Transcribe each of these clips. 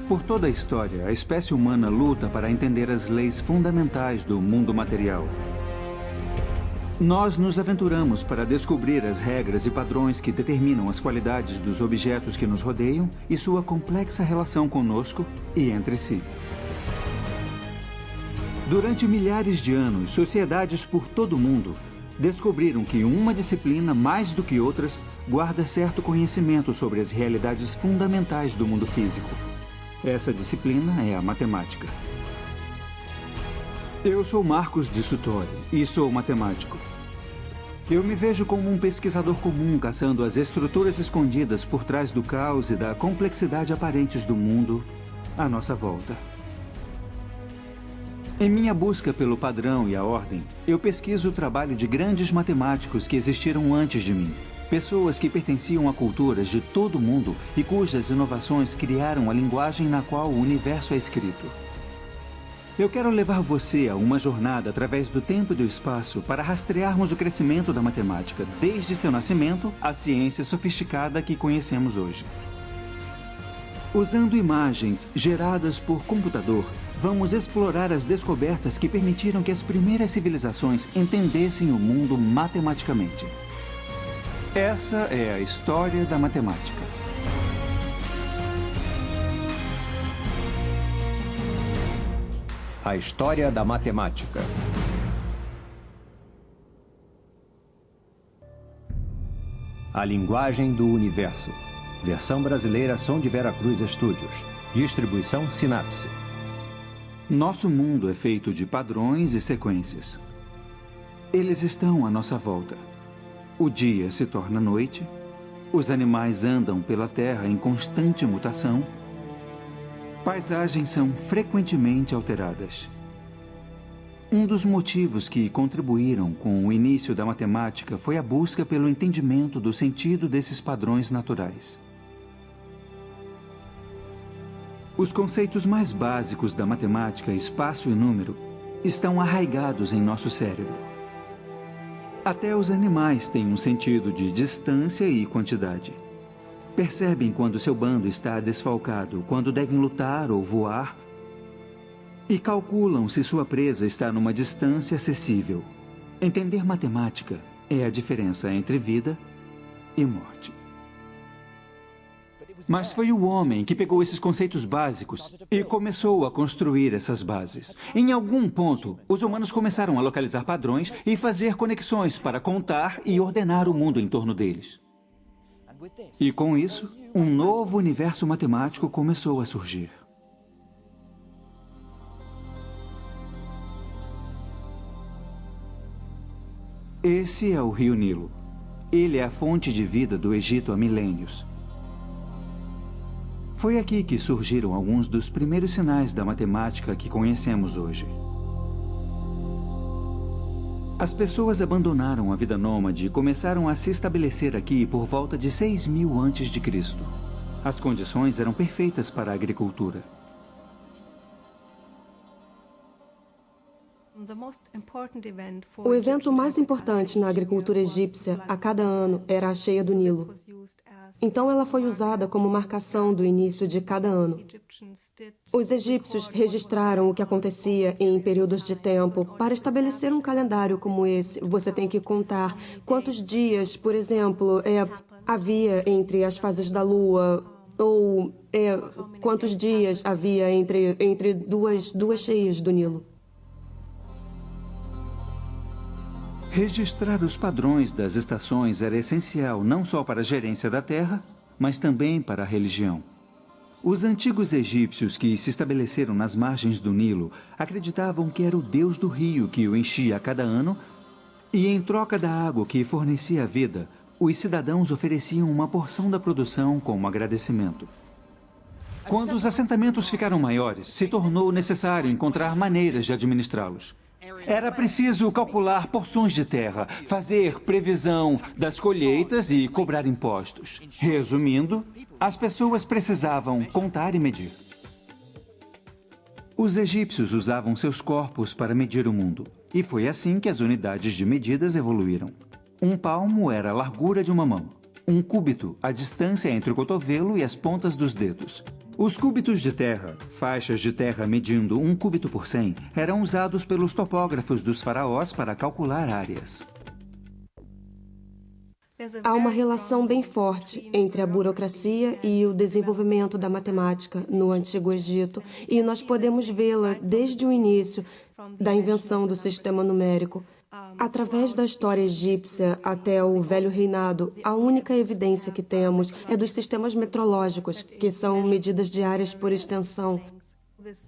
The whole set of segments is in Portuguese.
Por toda a história, a espécie humana luta para entender as leis fundamentais do mundo material. Nós nos aventuramos para descobrir as regras e padrões que determinam as qualidades dos objetos que nos rodeiam e sua complexa relação conosco e entre si. Durante milhares de anos, sociedades por todo o mundo descobriram que uma disciplina, mais do que outras, guarda certo conhecimento sobre as realidades fundamentais do mundo físico. Essa disciplina é a matemática. Eu sou Marcos de Suttori e sou matemático. Eu me vejo como um pesquisador comum caçando as estruturas escondidas por trás do caos e da complexidade aparentes do mundo à nossa volta. Em minha busca pelo padrão e a ordem, eu pesquiso o trabalho de grandes matemáticos que existiram antes de mim. Pessoas que pertenciam a culturas de todo o mundo e cujas inovações criaram a linguagem na qual o universo é escrito. Eu quero levar você a uma jornada através do tempo e do espaço para rastrearmos o crescimento da matemática, desde seu nascimento à ciência sofisticada que conhecemos hoje. Usando imagens geradas por computador, vamos explorar as descobertas que permitiram que as primeiras civilizações entendessem o mundo matematicamente. Essa é a história da matemática. A história da matemática. A linguagem do universo. Versão brasileira Som de Vera Cruz Studios. Distribuição Sinapse. Nosso mundo é feito de padrões e sequências. Eles estão à nossa volta. O dia se torna noite, os animais andam pela terra em constante mutação, paisagens são frequentemente alteradas. Um dos motivos que contribuíram com o início da matemática foi a busca pelo entendimento do sentido desses padrões naturais. Os conceitos mais básicos da matemática, espaço e número, estão arraigados em nosso cérebro. Até os animais têm um sentido de distância e quantidade. Percebem quando seu bando está desfalcado, quando devem lutar ou voar, e calculam se sua presa está numa distância acessível. Entender matemática é a diferença entre vida e morte. Mas foi o homem que pegou esses conceitos básicos e começou a construir essas bases. Em algum ponto, os humanos começaram a localizar padrões e fazer conexões para contar e ordenar o mundo em torno deles. E com isso, um novo universo matemático começou a surgir. Esse é o Rio Nilo. Ele é a fonte de vida do Egito há milênios. Foi aqui que surgiram alguns dos primeiros sinais da matemática que conhecemos hoje. As pessoas abandonaram a vida nômade e começaram a se estabelecer aqui por volta de 6.000 a.C. As condições eram perfeitas para a agricultura. O evento mais importante na agricultura egípcia a cada ano era a cheia do Nilo. Então ela foi usada como marcação do início de cada ano. Os egípcios registraram o que acontecia em períodos de tempo. Para estabelecer um calendário como esse, você tem que contar quantos dias, por exemplo, havia entre as fases da lua, ou quantos dias havia entre duas cheias do Nilo. Registrar os padrões das estações era essencial não só para a gerência da terra, mas também para a religião. Os antigos egípcios que se estabeleceram nas margens do Nilo acreditavam que era o deus do rio que o enchia a cada ano e, em troca da água que fornecia a vida, os cidadãos ofereciam uma porção da produção como agradecimento. Quando os assentamentos ficaram maiores, se tornou necessário encontrar maneiras de administrá-los. Era preciso calcular porções de terra, fazer previsão das colheitas e cobrar impostos. Resumindo, as pessoas precisavam contar e medir. Os egípcios usavam seus corpos para medir o mundo. E foi assim que as unidades de medidas evoluíram. Um palmo era a largura de uma mão. Um cúbito, a distância entre o cotovelo e as pontas dos dedos. Os cúbitos de terra, faixas de terra medindo 1 cúbito por 100, eram usados pelos topógrafos dos faraós para calcular áreas. Há uma relação bem forte entre a burocracia e o desenvolvimento da matemática no Antigo Egito, e nós podemos vê-la desde o início da invenção do sistema numérico. Através da história egípcia até o Velho Reinado, a única evidência que temos é dos sistemas metrológicos, que são medidas diárias por extensão.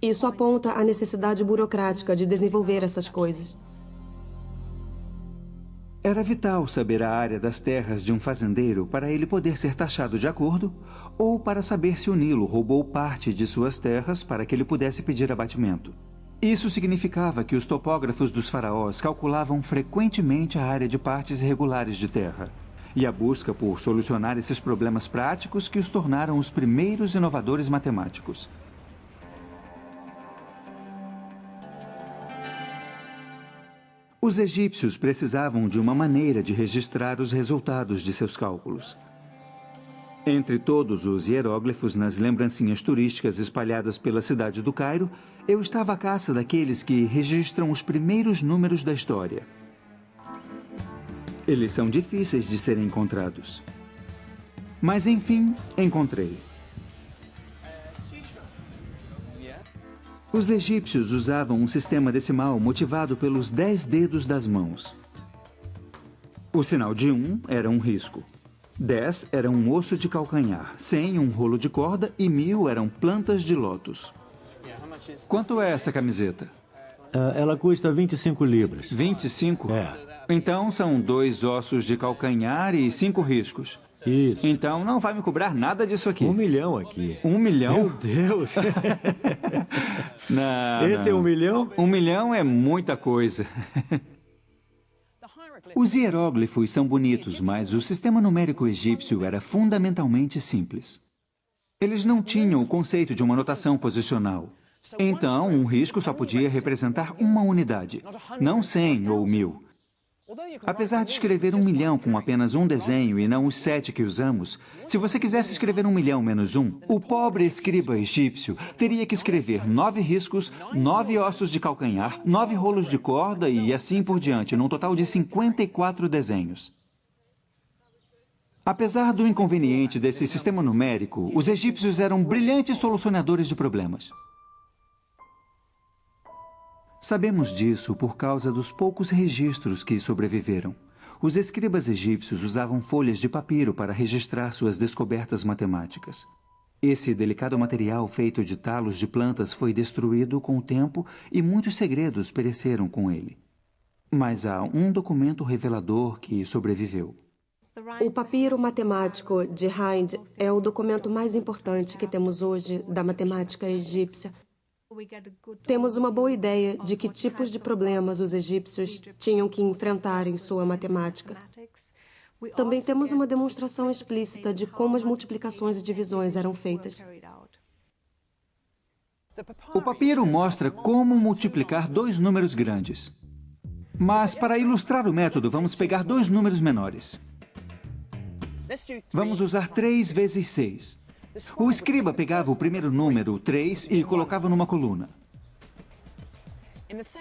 Isso aponta a necessidade burocrática de desenvolver essas coisas. Era vital saber a área das terras de um fazendeiro para ele poder ser taxado de acordo, ou para saber se o Nilo roubou parte de suas terras para que ele pudesse pedir abatimento. Isso significava que os topógrafos dos faraós calculavam frequentemente a área de partes irregulares de terra, e a busca por solucionar esses problemas práticos que os tornaram os primeiros inovadores matemáticos. Os egípcios precisavam de uma maneira de registrar os resultados de seus cálculos. Entre todos os hieróglifos nas lembrancinhas turísticas espalhadas pela cidade do Cairo, eu estava à caça daqueles que registram os primeiros números da história. Eles são difíceis de serem encontrados. Mas, enfim, encontrei. Os egípcios usavam um sistema decimal motivado pelos 10 dedos das mãos. O sinal de 1 era um risco. 10 era um osso de calcanhar, 100 um rolo de corda e 1000 eram plantas de lótus. Quanto é essa camiseta? Ela custa 25 libras. 25? É. Então são 2 ossos de calcanhar e 5 riscos. Isso. Então não vai me cobrar nada disso aqui. 1 milhão aqui. 1 milhão? Meu Deus! Não, Esse não. é 1 milhão? 1 milhão é muita coisa. Os hieróglifos são bonitos, mas o sistema numérico egípcio era fundamentalmente simples. Eles não tinham o conceito de uma notação posicional. Então, um risco só podia representar uma unidade, não 100 ou 1000. Apesar de escrever 1 milhão com apenas um desenho e não os 7 que usamos, se você quisesse escrever 1 milhão menos 1, o pobre escriba egípcio teria que escrever 9 riscos, 9 ossos de calcanhar, 9 rolos de corda e assim por diante, num total de 54 desenhos. Apesar do inconveniente desse sistema numérico, os egípcios eram brilhantes solucionadores de problemas. Sabemos disso por causa dos poucos registros que sobreviveram. Os escribas egípcios usavam folhas de papiro para registrar suas descobertas matemáticas. Esse delicado material feito de talos de plantas foi destruído com o tempo e muitos segredos pereceram com ele. Mas há um documento revelador que sobreviveu. O papiro matemático de Hind é o documento mais importante que temos hoje da matemática egípcia. Temos uma boa ideia de que tipos de problemas os egípcios tinham que enfrentar em sua matemática. Também temos uma demonstração explícita de como as multiplicações e divisões eram feitas. O papiro mostra como multiplicar 2 números grandes. Mas, para ilustrar o método, vamos pegar 2 números menores. Vamos usar 3 vezes 6. O escriba pegava o primeiro número, 3, e colocava numa coluna.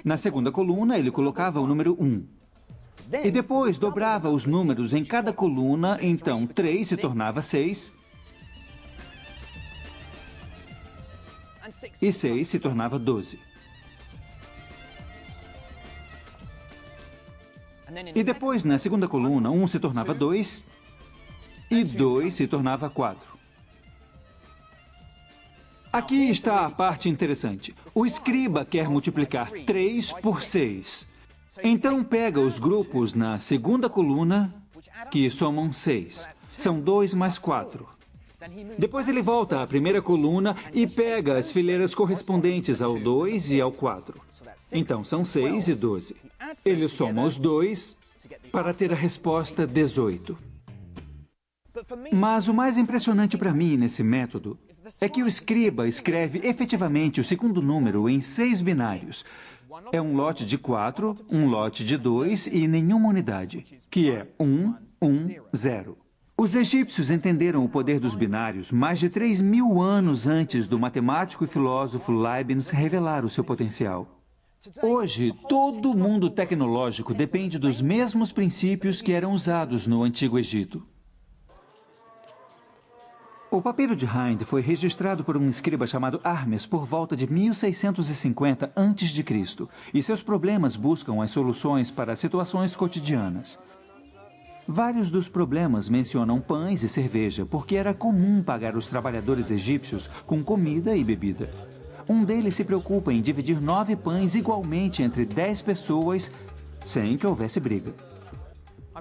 Na segunda coluna, ele colocava o número 1. E depois dobrava os números em cada coluna, então 3 se tornava 6. E 6 se tornava 12. E depois, na segunda coluna, 1 se tornava 2 e 2 se tornava 4. Aqui está a parte interessante. O escriba quer multiplicar 3 por 6. Então pega os grupos na segunda coluna, que somam 6. São 2 mais 4. Depois ele volta à primeira coluna e pega as fileiras correspondentes ao 2 e ao 4. Então são 6 e 12. Ele soma os 2 para ter a resposta 18. Mas o mais impressionante para mim nesse método é que o escriba escreve efetivamente o segundo número em 6 binários. É um lote de 4, um lote de 2 e nenhuma unidade, que é 1, 1, 0. Os egípcios entenderam o poder dos binários mais de 3.000 anos antes do matemático e filósofo Leibniz revelar o seu potencial. Hoje, todo o mundo tecnológico depende dos mesmos princípios que eram usados no Antigo Egito. O papiro de Hind foi registrado por um escriba chamado Hermes por volta de 1650 a.C., e seus problemas buscam as soluções para situações cotidianas. Vários dos problemas mencionam pães e cerveja, porque era comum pagar os trabalhadores egípcios com comida e bebida. Um deles se preocupa em dividir 9 pães igualmente entre 10 pessoas, sem que houvesse briga.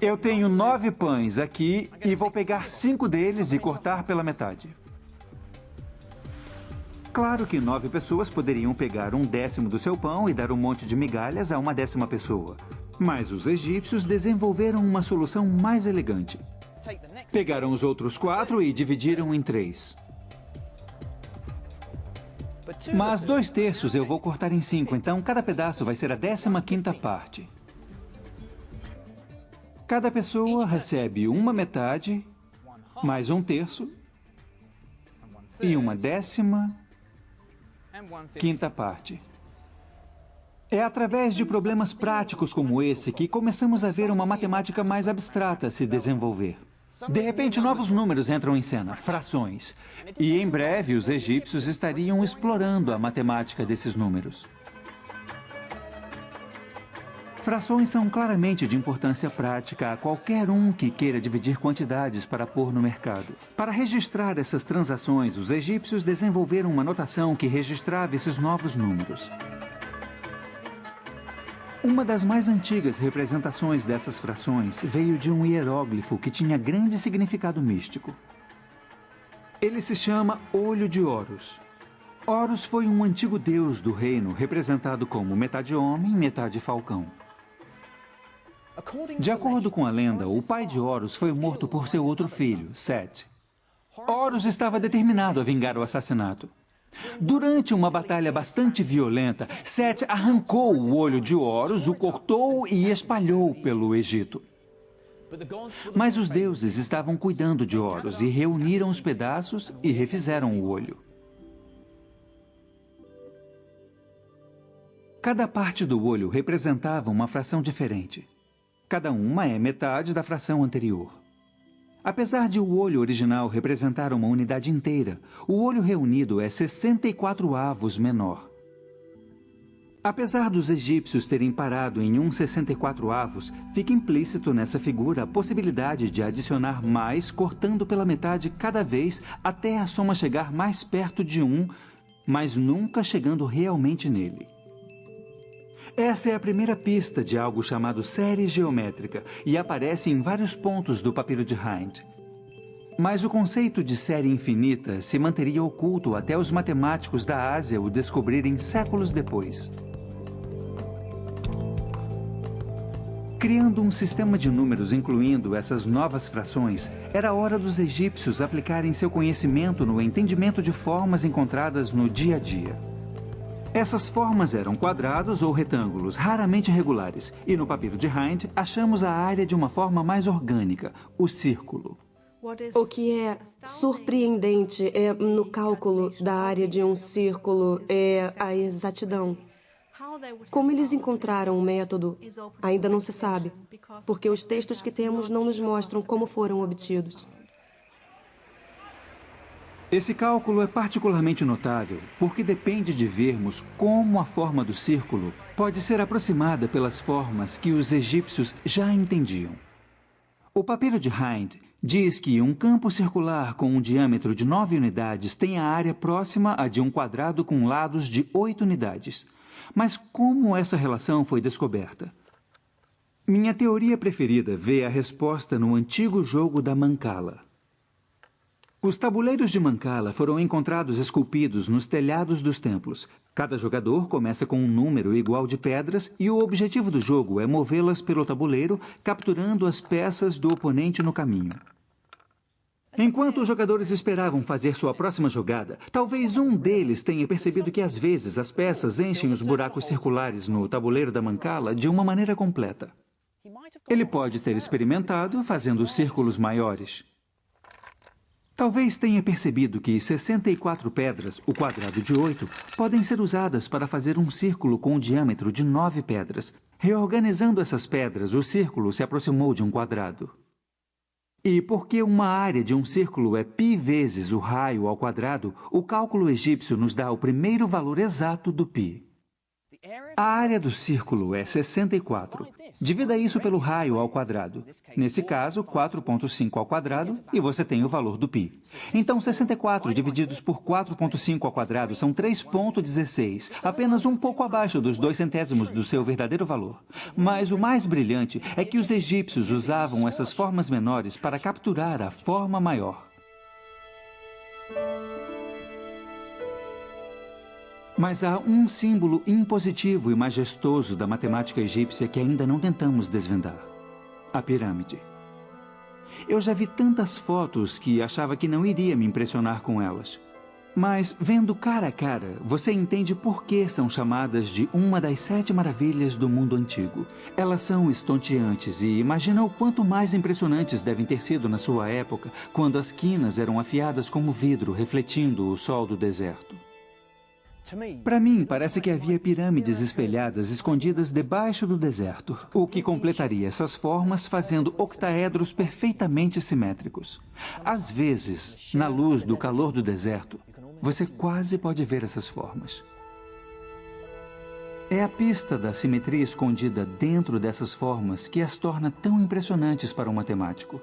Eu tenho 9 pães aqui e vou pegar 5 deles e cortar pela metade. Claro que 9 pessoas poderiam pegar 1/10 do seu pão e dar um monte de migalhas a uma 10ª pessoa. Mas os egípcios desenvolveram uma solução mais elegante. Pegaram os outros 4 e dividiram em 3. Mas 2/3 eu vou cortar em 5, então cada pedaço vai ser a 15ª parte. Cada pessoa recebe uma metade, mais 1/3 e uma 15ª parte. É através de problemas práticos como esse que começamos a ver uma matemática mais abstrata se desenvolver. De repente, novos números entram em cena, frações. E em breve, os egípcios estariam explorando a matemática desses números. Frações são claramente de importância prática a qualquer um que queira dividir quantidades para pôr no mercado. Para registrar essas transações, os egípcios desenvolveram uma notação que registrava esses novos números. Uma das mais antigas representações dessas frações veio de um hieróglifo que tinha grande significado místico. Ele se chama Olho de Horus. Horus foi um antigo deus do reino, representado como metade homem, metade falcão. De acordo com a lenda, o pai de Horus foi morto por seu outro filho, Set. Horus estava determinado a vingar o assassinato. Durante uma batalha bastante violenta, Set arrancou o olho de Horus, o cortou e espalhou pelo Egito. Mas os deuses estavam cuidando de Horus e reuniram os pedaços e refizeram o olho. Cada parte do olho representava uma fração diferente. Cada uma é metade da fração anterior. Apesar de o olho original representar uma unidade inteira, o olho reunido é 64 avos menor. Apesar dos egípcios terem parado em 1/64 avos, fica implícito nessa figura a possibilidade de adicionar mais, cortando pela metade cada vez até a soma chegar mais perto de 1, mas nunca chegando realmente nele. Essa é a primeira pista de algo chamado série geométrica e aparece em vários pontos do papiro de Hind. Mas o conceito de série infinita se manteria oculto até os matemáticos da Ásia o descobrirem séculos depois. Criando um sistema de números incluindo essas novas frações, era hora dos egípcios aplicarem seu conhecimento no entendimento de formas encontradas no dia a dia. Essas formas eram quadrados ou retângulos, raramente regulares, e no papiro de Hind achamos a área de uma forma mais orgânica, o círculo. O que é surpreendente no cálculo da área de um círculo é a exatidão. Como eles encontraram o método, ainda não se sabe, porque os textos que temos não nos mostram como foram obtidos. Esse cálculo é particularmente notável porque depende de vermos como a forma do círculo pode ser aproximada pelas formas que os egípcios já entendiam. O papiro de Hind diz que um campo circular com um diâmetro de 9 unidades tem a área próxima à de um quadrado com lados de 8 unidades. Mas como essa relação foi descoberta? Minha teoria preferida vê a resposta no antigo jogo da Mancala. Os tabuleiros de Mancala foram encontrados esculpidos nos telhados dos templos. Cada jogador começa com um número igual de pedras e o objetivo do jogo é movê-las pelo tabuleiro, capturando as peças do oponente no caminho. Enquanto os jogadores esperavam fazer sua próxima jogada, talvez um deles tenha percebido que às vezes as peças enchem os buracos circulares no tabuleiro da Mancala de uma maneira completa. Ele pode ter experimentado fazendo círculos maiores. Talvez tenha percebido que 64 pedras, o quadrado de 8, podem ser usadas para fazer um círculo com um diâmetro de 9 pedras. Reorganizando essas pedras, o círculo se aproximou de um quadrado. E porque uma área de um círculo é π vezes o raio ao quadrado, o cálculo egípcio nos dá o primeiro valor exato do π. A área do círculo é 64. Divida isso pelo raio ao quadrado. Nesse caso, 4,5 ao quadrado, e você tem o valor do π. Então, 64 divididos por 4,5 ao quadrado são 3,16, apenas um pouco abaixo dos 2/100 do seu verdadeiro valor. Mas o mais brilhante é que os egípcios usavam essas formas menores para capturar a forma maior. Mas há um símbolo impositivo e majestoso da matemática egípcia que ainda não tentamos desvendar: a pirâmide. Eu já vi tantas fotos que achava que não iria me impressionar com elas. Mas, vendo cara a cara, você entende por que são chamadas de uma das 7 maravilhas do mundo antigo. Elas são estonteantes e imagina o quanto mais impressionantes devem ter sido na sua época, quando as quinas eram afiadas como vidro, refletindo o sol do deserto. Para mim, parece que havia pirâmides espelhadas escondidas debaixo do deserto, o que completaria essas formas fazendo octaedros perfeitamente simétricos. Às vezes, na luz do calor do deserto, você quase pode ver essas formas. É a pista da simetria escondida dentro dessas formas que as torna tão impressionantes para um matemático.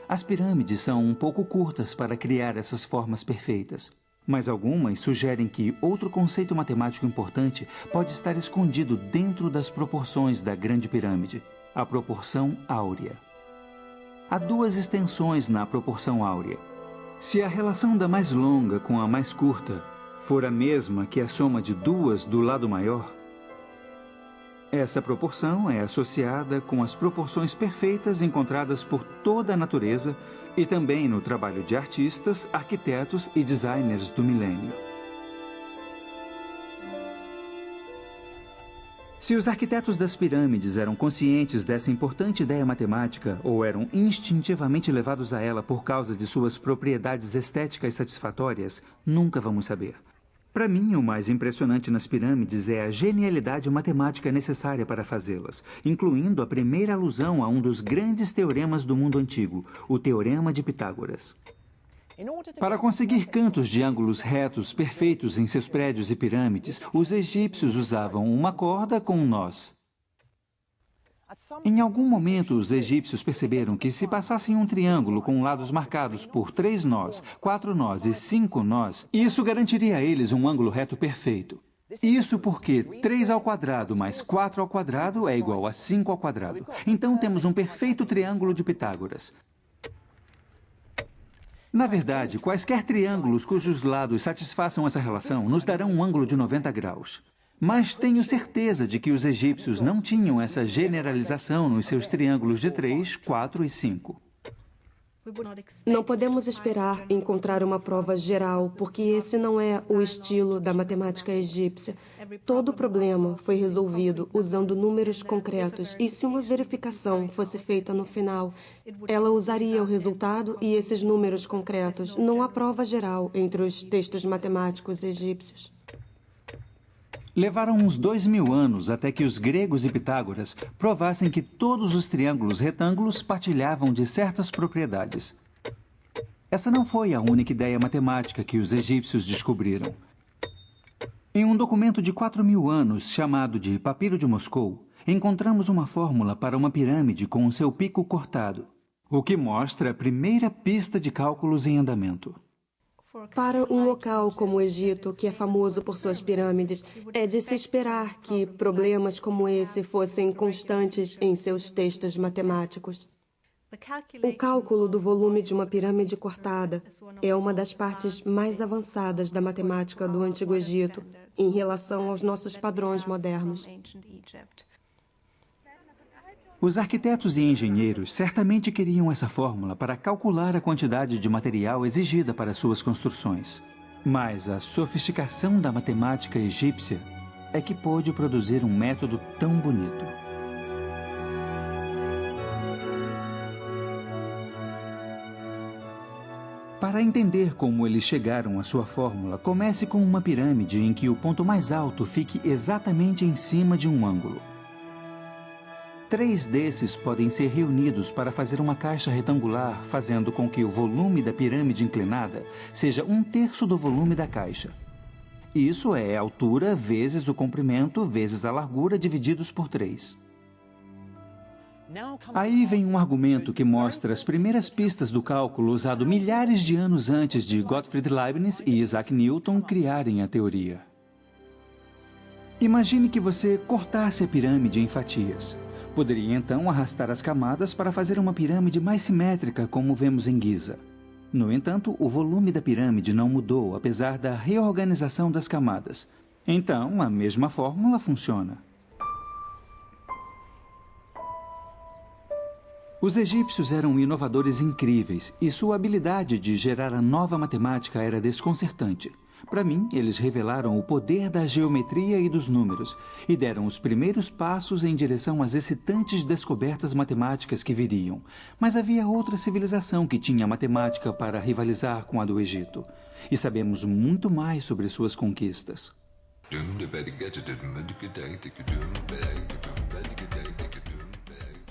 As pirâmides são um pouco curtas para criar essas formas perfeitas. Mas algumas sugerem que outro conceito matemático importante pode estar escondido dentro das proporções da Grande Pirâmide: a proporção áurea. Há 2 extensões na proporção áurea. Se a relação da mais longa com a mais curta for a mesma que a soma de 2 do lado maior, essa proporção é associada com as proporções perfeitas encontradas por toda a natureza e também no trabalho de artistas, arquitetos e designers do milênio. Se os arquitetos das pirâmides eram conscientes dessa importante ideia matemática ou eram instintivamente levados a ela por causa de suas propriedades estéticas satisfatórias, nunca vamos saber. Para mim, o mais impressionante nas pirâmides é a genialidade matemática necessária para fazê-las, incluindo a primeira alusão a um dos grandes teoremas do mundo antigo, o Teorema de Pitágoras. Para conseguir cantos de ângulos retos perfeitos em seus prédios e pirâmides, os egípcios usavam uma corda com um nós. Em algum momento, os egípcios perceberam que se passassem um triângulo com lados marcados por 3 nós, 4 nós e 5 nós, isso garantiria a eles um ângulo reto perfeito. Isso porque 3 ao quadrado mais 4 ao quadrado é igual a 5 ao quadrado. Então temos um perfeito triângulo de Pitágoras. Na verdade, quaisquer triângulos cujos lados satisfaçam essa relação nos darão um ângulo de 90 graus. Mas tenho certeza de que os egípcios não tinham essa generalização nos seus triângulos de 3, 4 e 5. Não podemos esperar encontrar uma prova geral, porque esse não é o estilo da matemática egípcia. Todo problema foi resolvido usando números concretos, e se uma verificação fosse feita no final, ela usaria o resultado e esses números concretos. Não há prova geral entre os textos matemáticos egípcios. Levaram uns 2000 anos até que os gregos e Pitágoras provassem que todos os triângulos retângulos partilhavam de certas propriedades. Essa não foi a única ideia matemática que os egípcios descobriram. Em um documento de 4000 anos, chamado de Papiro de Moscou, encontramos uma fórmula para uma pirâmide com o seu pico cortado, o que mostra a primeira pista de cálculos em andamento. Para um local como o Egito, que é famoso por suas pirâmides, é de se esperar que problemas como esse fossem constantes em seus textos matemáticos. O cálculo do volume de uma pirâmide cortada é uma das partes mais avançadas da matemática do Antigo Egito em relação aos nossos padrões modernos. Os arquitetos e engenheiros certamente queriam essa fórmula para calcular a quantidade de material exigida para suas construções. Mas a sofisticação da matemática egípcia é que pôde produzir um método tão bonito. Para entender como eles chegaram à sua fórmula, comece com uma pirâmide em que o ponto mais alto fique exatamente em cima de um ângulo. 3 desses podem ser reunidos para fazer uma caixa retangular, fazendo com que o volume da pirâmide inclinada seja 1/3 do volume da caixa. Isso é a altura vezes o comprimento vezes a largura divididos por 3. Aí vem um argumento que mostra as primeiras pistas do cálculo usado milhares de anos antes de Gottfried Leibniz e Isaac Newton criarem a teoria. Imagine que você cortasse a pirâmide em fatias. Poderia então arrastar as camadas para fazer uma pirâmide mais simétrica, como vemos em Giza. No entanto, o volume da pirâmide não mudou, apesar da reorganização das camadas. Então, a mesma fórmula funciona. Os egípcios eram inovadores incríveis e sua habilidade de gerar a nova matemática era desconcertante. Para mim, eles revelaram o poder da geometria e dos números e deram os primeiros passos em direção às excitantes descobertas matemáticas que viriam. Mas havia outra civilização que tinha matemática para rivalizar com a do Egito. E sabemos muito mais sobre suas conquistas.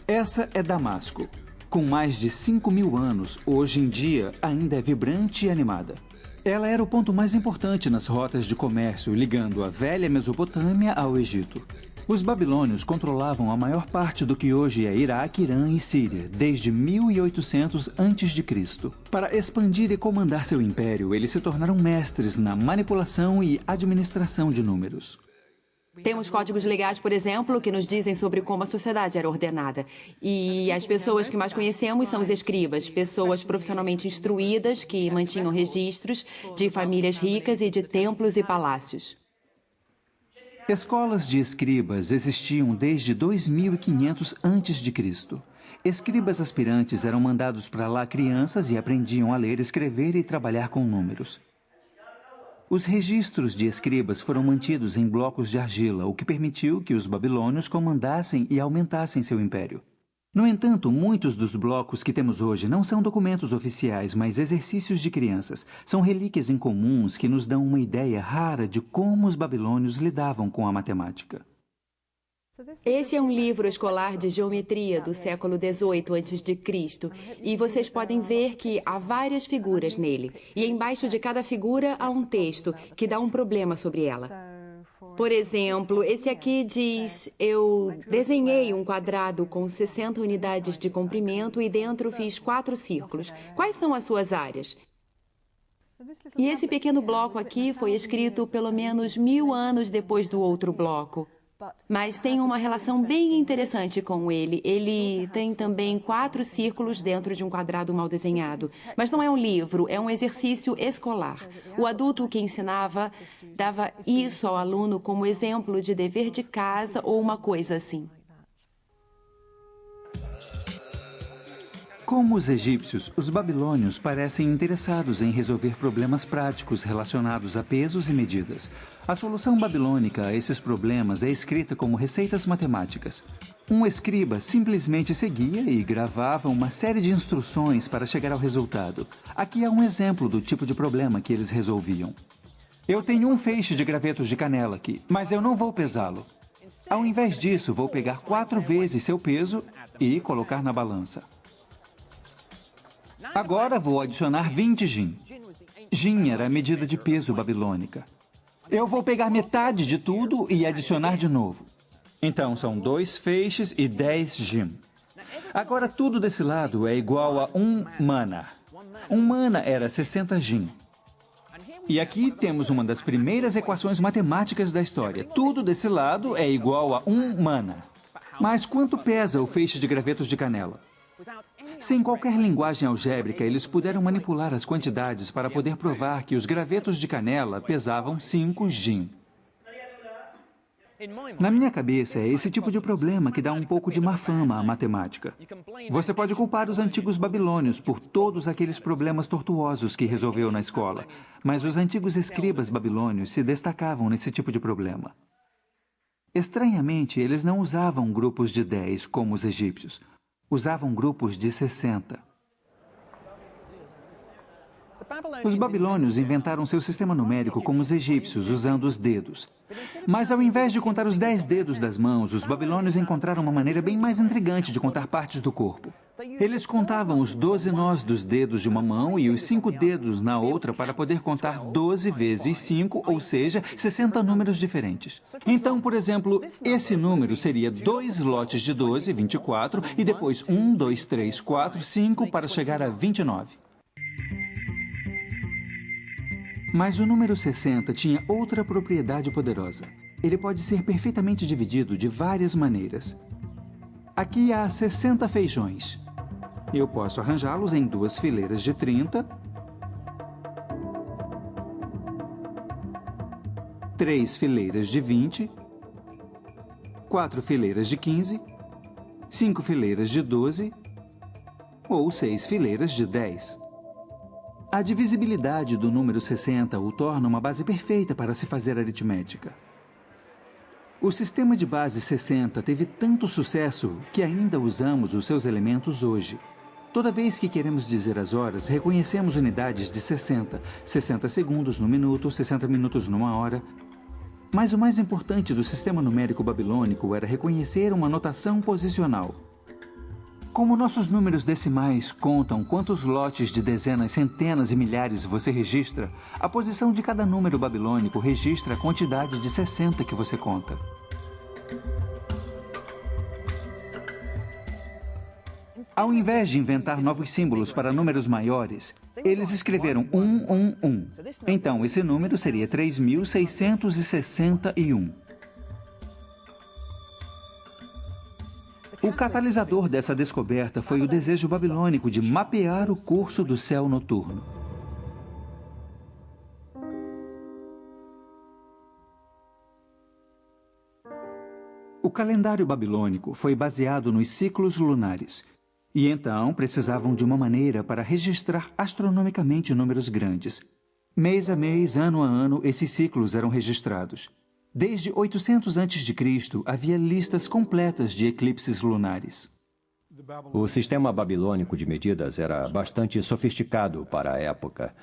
Essa é Damasco. Com mais de 5.000 anos, hoje em dia ainda é vibrante e animada. Ela era o ponto mais importante nas rotas de comércio, ligando a velha Mesopotâmia ao Egito. Os babilônios controlavam a maior parte do que hoje é Iraque, Irã e Síria, desde 1800 a.C. Para expandir e comandar seu império, eles se tornaram mestres na manipulação e administração de números. Temos códigos legais, por exemplo, que nos dizem sobre como a sociedade era ordenada. E as pessoas que mais conhecemos são os escribas, pessoas profissionalmente instruídas que mantinham registros de famílias ricas e de templos e palácios. Escolas de escribas existiam desde 2500 a.C. Escribas aspirantes eram mandados para lá crianças e aprendiam a ler, escrever e trabalhar com números. Os registros de escribas foram mantidos em blocos de argila, o que permitiu que os babilônios comandassem e aumentassem seu império. No entanto, muitos dos blocos que temos hoje não são documentos oficiais, mas exercícios de crianças. São relíquias incomuns que nos dão uma ideia rara de como os babilônios lidavam com a matemática. Esse é um livro escolar de geometria do século XVIII a.C. e vocês podem ver que há várias figuras nele. E embaixo de cada figura há um texto que dá um problema sobre ela. Por exemplo, esse aqui diz: eu desenhei um quadrado com 60 unidades de comprimento e dentro fiz 4 círculos. Quais são as suas áreas? E esse pequeno bloco aqui foi escrito pelo menos 1000 anos depois do outro bloco. Mas tem uma relação bem interessante com ele. Ele tem também 4 círculos dentro de um quadrado mal desenhado. Mas não é um livro, é um exercício escolar. O adulto que ensinava dava isso ao aluno como exemplo de dever de casa ou uma coisa assim. Como os egípcios, os babilônios parecem interessados em resolver problemas práticos relacionados a pesos e medidas. A solução babilônica a esses problemas é escrita como receitas matemáticas. Um escriba simplesmente seguia e gravava uma série de instruções para chegar ao resultado. Aqui há um exemplo do tipo de problema que eles resolviam. Eu tenho um feixe de gravetos de canela aqui, mas eu não vou pesá-lo. Ao invés disso, vou pegar 4 vezes seu peso e colocar na balança. Agora vou adicionar 20 jin. Jin era a medida de peso babilônica. Eu vou pegar metade de tudo e adicionar de novo. Então são 2 feixes e 10 jin. Agora tudo desse lado é igual a 1 mana. 1 mana era 60 jin. E aqui temos uma das primeiras equações matemáticas da história. Tudo desse lado é igual a 1 mana. Mas quanto pesa o feixe de gravetos de canela? Sem qualquer linguagem algébrica, eles puderam manipular as quantidades para poder provar que os gravetos de canela pesavam 5 jin. Na minha cabeça, é esse tipo de problema que dá um pouco de má fama à matemática. Você pode culpar os antigos babilônios por todos aqueles problemas tortuosos que resolveu na escola, mas os antigos escribas babilônios se destacavam nesse tipo de problema. Estranhamente, eles não usavam grupos de 10 como os egípcios. Usavam grupos de 60. Os babilônios inventaram seu sistema numérico como os egípcios, usando os dedos. Mas ao invés de contar os 10 dedos das mãos, os babilônios encontraram uma maneira bem mais intrigante de contar partes do corpo. Eles contavam os 12 nós dos dedos de uma mão e os 5 dedos na outra para poder contar 12 vezes 5, ou seja, 60 números diferentes. Então, por exemplo, esse número seria 2 lotes de 12, 24, e depois 1, 2, 3, 4, 5 para chegar a 29. Mas o número 60 tinha outra propriedade poderosa. Ele pode ser perfeitamente dividido de várias maneiras. Aqui há 60 feijões. Eu posso arranjá-los em 2 fileiras de 30, 3 fileiras de 20, 4 fileiras de 15, 5 fileiras de 12 ou 6 fileiras de 10. A divisibilidade do número 60 o torna uma base perfeita para se fazer aritmética. O sistema de base 60 teve tanto sucesso que ainda usamos os seus elementos hoje. Toda vez que queremos dizer as horas, reconhecemos unidades de 60, 60 segundos no minuto, 60 minutos numa hora. Mas o mais importante do sistema numérico babilônico era reconhecer uma notação posicional. Como nossos números decimais contam quantos lotes de dezenas, centenas e milhares você registra, a posição de cada número babilônico registra a quantidade de 60 que você conta. Ao invés de inventar novos símbolos para números maiores, eles escreveram 111. Então, esse número seria 3.661. O catalisador dessa descoberta foi o desejo babilônico de mapear o curso do céu noturno. O calendário babilônico foi baseado nos ciclos lunares, e então precisavam de uma maneira para registrar astronomicamente números grandes. Mês a mês, ano a ano, esses ciclos eram registrados. Desde 800 a.C., havia listas completas de eclipses lunares. O sistema babilônico de medidas era bastante sofisticado para a época.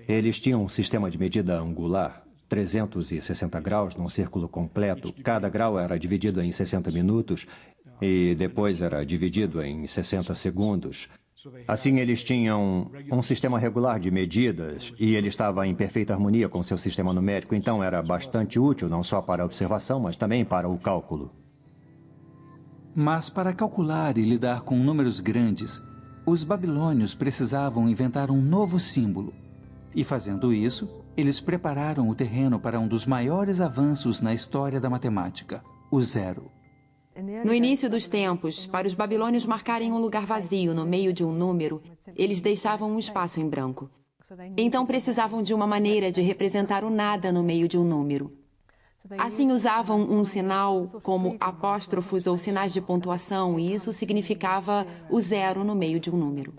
Eles tinham um sistema de medida angular, 360 graus num círculo completo. Cada grau era dividido em 60 minutos e depois era dividido em 60 segundos. Assim, eles tinham um sistema regular de medidas e ele estava em perfeita harmonia com seu sistema numérico, então era bastante útil não só para a observação, mas também para o cálculo. Mas para calcular e lidar com números grandes, os babilônios precisavam inventar um novo símbolo. E fazendo isso, eles prepararam o terreno para um dos maiores avanços na história da matemática, o zero. No início dos tempos, para os babilônios marcarem um lugar vazio no meio de um número, eles deixavam um espaço em branco. Então precisavam de uma maneira de representar o nada no meio de um número. Assim usavam um sinal como apóstrofos ou sinais de pontuação, e isso significava o zero no meio de um número.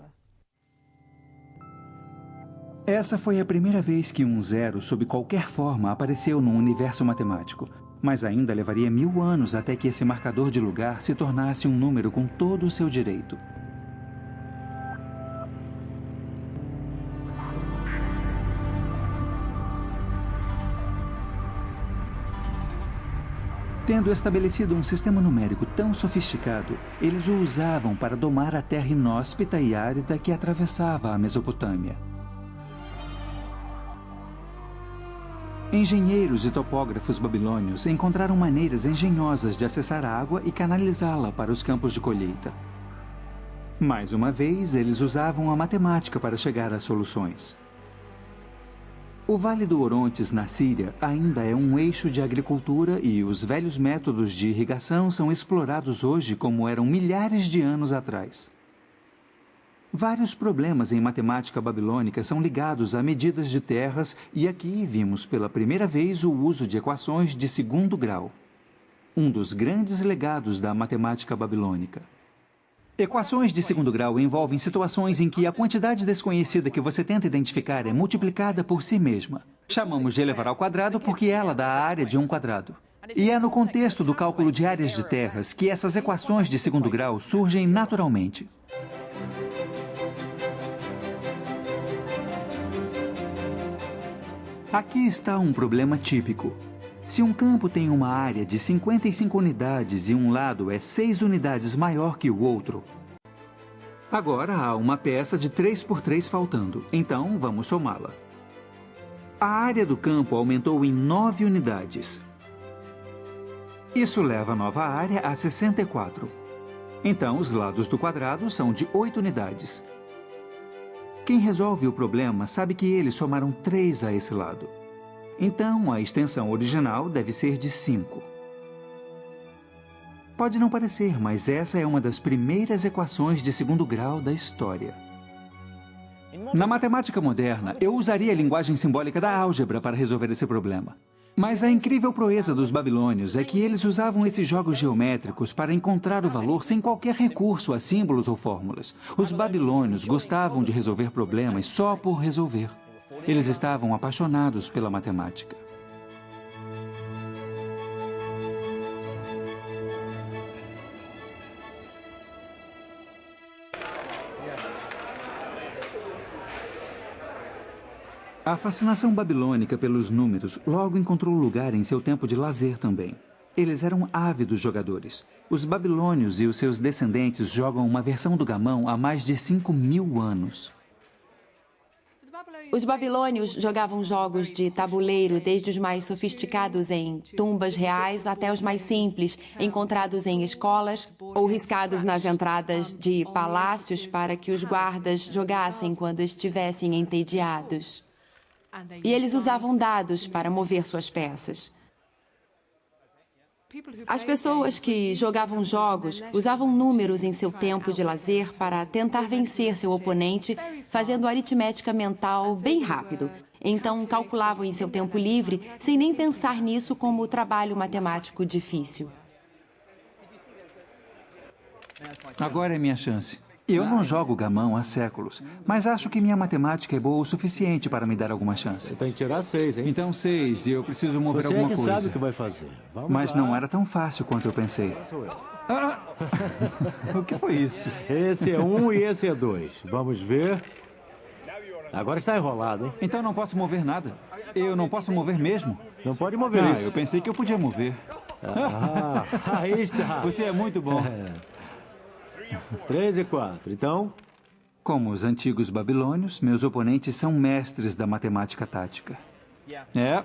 Essa foi a primeira vez que um zero, sob qualquer forma, apareceu num universo matemático. Mas ainda levaria 1000 anos até que esse marcador de lugar se tornasse um número com todo o seu direito. Tendo estabelecido um sistema numérico tão sofisticado, eles o usavam para domar a terra inóspita e árida que atravessava a Mesopotâmia. Engenheiros e topógrafos babilônios encontraram maneiras engenhosas de acessar a água e canalizá-la para os campos de colheita. Mais uma vez, eles usavam a matemática para chegar às soluções. O Vale do Orontes, na Síria, ainda é um eixo de agricultura e os velhos métodos de irrigação são explorados hoje como eram milhares de anos atrás. Vários problemas em matemática babilônica são ligados a medidas de terras e aqui vimos pela primeira vez o uso de equações de segundo grau, um dos grandes legados da matemática babilônica. Equações de segundo grau envolvem situações em que a quantidade desconhecida que você tenta identificar é multiplicada por si mesma. Chamamos de elevar ao quadrado porque ela dá a área de um quadrado. E é no contexto do cálculo de áreas de terras que essas equações de segundo grau surgem naturalmente. Aqui está um problema típico. Se um campo tem uma área de 55 unidades e um lado é 6 unidades maior que o outro, agora há uma peça de 3 por 3 faltando, então vamos somá-la. A área do campo aumentou em 9 unidades. Isso leva a nova área a 64. Então, os lados do quadrado são de 8 unidades. Quem resolve o problema sabe que eles somaram 3 a esse lado. Então, a extensão original deve ser de 5. Pode não parecer, mas essa é uma das primeiras equações de segundo grau da história. Na matemática moderna, eu usaria a linguagem simbólica da álgebra para resolver esse problema. Mas a incrível proeza dos babilônios é que eles usavam esses jogos geométricos para encontrar o valor sem qualquer recurso a símbolos ou fórmulas. Os babilônios gostavam de resolver problemas só por resolver. Eles estavam apaixonados pela matemática. A fascinação babilônica pelos números logo encontrou lugar em seu tempo de lazer também. Eles eram ávidos jogadores. Os babilônios e os seus descendentes jogam uma versão do gamão há mais de 5.000 anos. Os babilônios jogavam jogos de tabuleiro, desde os mais sofisticados em tumbas reais até os mais simples, encontrados em escolas ou riscados nas entradas de palácios para que os guardas jogassem quando estivessem entediados. E eles usavam dados para mover suas peças. As pessoas que jogavam jogos usavam números em seu tempo de lazer para tentar vencer seu oponente, fazendo aritmética mental bem rápido. Então, calculavam em seu tempo livre, sem nem pensar nisso como trabalho matemático difícil. Agora é minha chance. Eu não jogo gamão há séculos, mas acho que minha matemática é boa o suficiente para me dar alguma chance. Tem que tirar 6, hein? Então 6, e eu preciso mover Você alguma é que coisa. sabe o que vai fazer. Vamos Mas lá. não era tão fácil quanto eu pensei. Ah! O que foi isso? Esse é 1 e esse é 2. Vamos ver. Agora está enrolado, hein? Então não posso mover nada. Eu não posso mover mesmo? Não pode mover isso. Eu pensei que eu podia mover. Aí está. Você é muito bom. 3 e 4. Então, Como os antigos babilônios, meus oponentes são mestres da matemática tática. É.